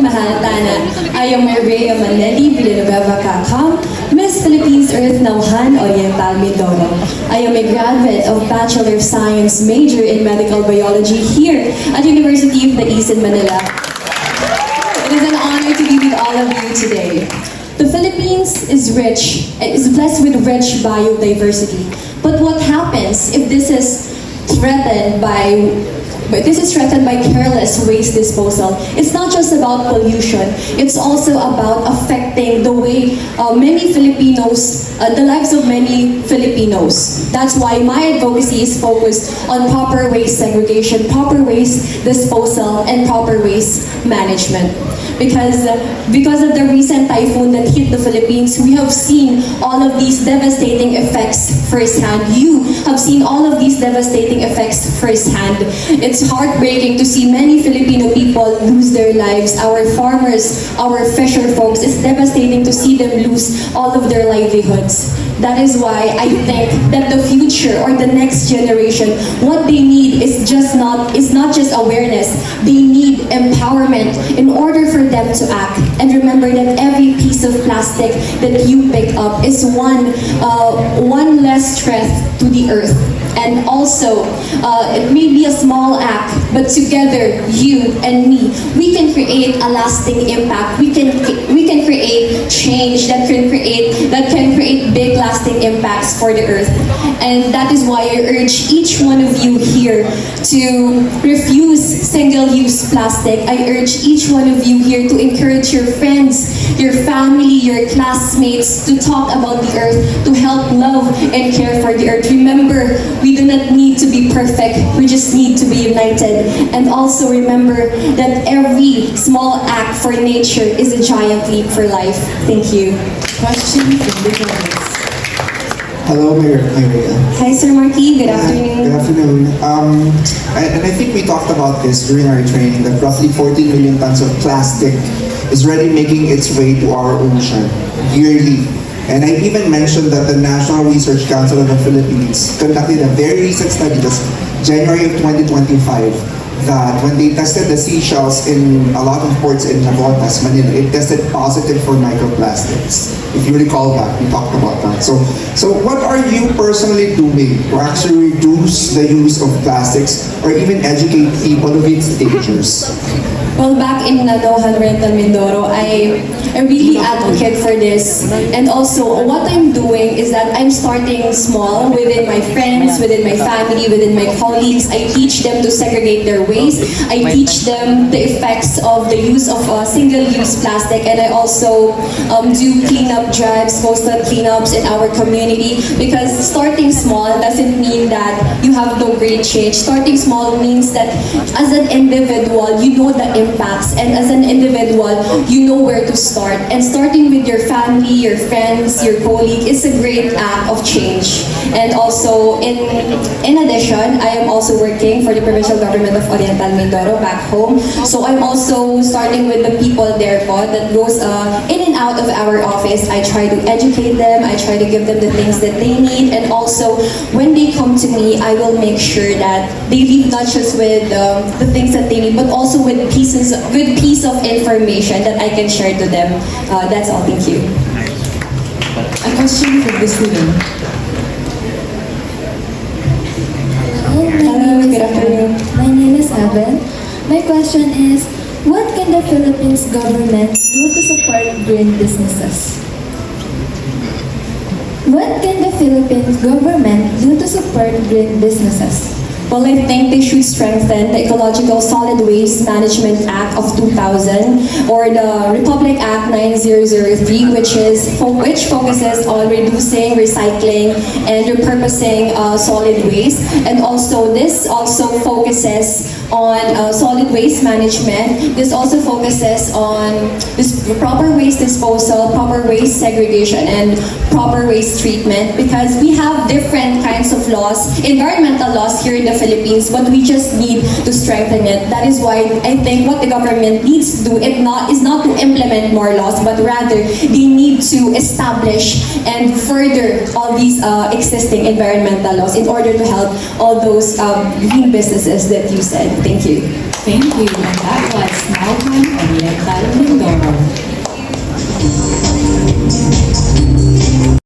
Mahaltana. I am Myrea Caccam, Miss Philippines Earth Naujan, Oriental, Mindoro. I am a graduate of Bachelor of Science major in Medical Biology here at University of the East in Manila. It is an honor to be with all of you today. The Philippines is blessed with rich biodiversity. But what happens if this is threatened by careless waste disposal? It's not just about pollution, it's also about affecting the way many Filipinos, the lives of many Filipinos. That's why my advocacy is focused on proper waste segregation, proper waste disposal, and proper waste management. Because of the recent typhoon that hit the Philippines, we have seen all of these devastating effects firsthand. You have seen all of these devastating effects firsthand. It's heartbreaking to see many Filipino people lose their lives. Our farmers, our fisher folks, it's devastating to see them lose all of their livelihoods. That is why I think that the future or the next generation, what they need is not just awareness. They need empowerment in order for them to act. And remember that every piece of plastic that you pick up is one less threat to the earth. And also, it may be a small act, but together, you and me, we can create a lasting impact. We can create change that can create big lasting impacts for the earth. And that is why I urge each one of you here to refuse single-use plastic. I urge each one of you here to encourage your friends, your family, your classmates to talk about the earth, to help love and care for the earth. Remember, we do not need to be perfect, we just need to be united. And also remember that every small act for nature is a giant leap for life. Thank you. Question from the audience. Hello, Myrea. Hi, Sir Marky. Good afternoon. Good afternoon. And I think we talked about this during our training, that roughly 14 million tons of plastic is already making its way to our ocean yearly. And I even mentioned that the National Research Council of the Philippines conducted a very recent study, that's January of 2025, that when they tested the seashells in a lot of ports in Navotas, Manila, it tested positive for microplastics. If you recall that, we talked about that. So what are you personally doing to actually reduce the use of plastics or even educate people of its dangers? Well, back in Naujan, Oriental, Mindoro, I really advocate for this. And also, what I'm doing is that I'm starting small within my friends, within my family, within my colleagues. I teach them to segregate their waste. I teach them the effects of the use of single-use plastic. And I also do cleanup drives, coastal cleanups in our community. Because starting small doesn't mean that you have no great change. Starting small means that as an individual, you know the impacts, and as an individual, you know where to start. And starting with your family, your friends, your colleague is a great act of change. And also, in addition, I am also working for the provincial government of Oriental Mindoro back home. So I'm also starting with the people there po that goes in and out of our office. I try to educate them, I try to give them the things that they need, and also when they come to me, I will make sure that they leave not just with the things that they need, but also with piece of information that I can share to them. That's all. Thank you. A question from the student. Hello, good afternoon. My name is Evan. My question is, what can the Philippines government do to support green businesses? What can the Philippines government do to support green businesses? Well, I think they should strengthen the Ecological Solid Waste Management Act of 2000 or the Republic Act 9003, which focuses on reducing, recycling, and repurposing solid waste. And also, this also focuses on solid waste management. This also focuses on this proper waste disposal, proper waste segregation, and proper waste treatment, because we have different kinds of laws, environmental laws here in the Philippines, but we just need to strengthen it. That is why I think what the government needs to do is not to implement more laws, but rather they need to establish and further all these existing environmental laws in order to help all those green businesses that you said. Thank you. Thank you. And that was Naujan, Oriental, Mindoro.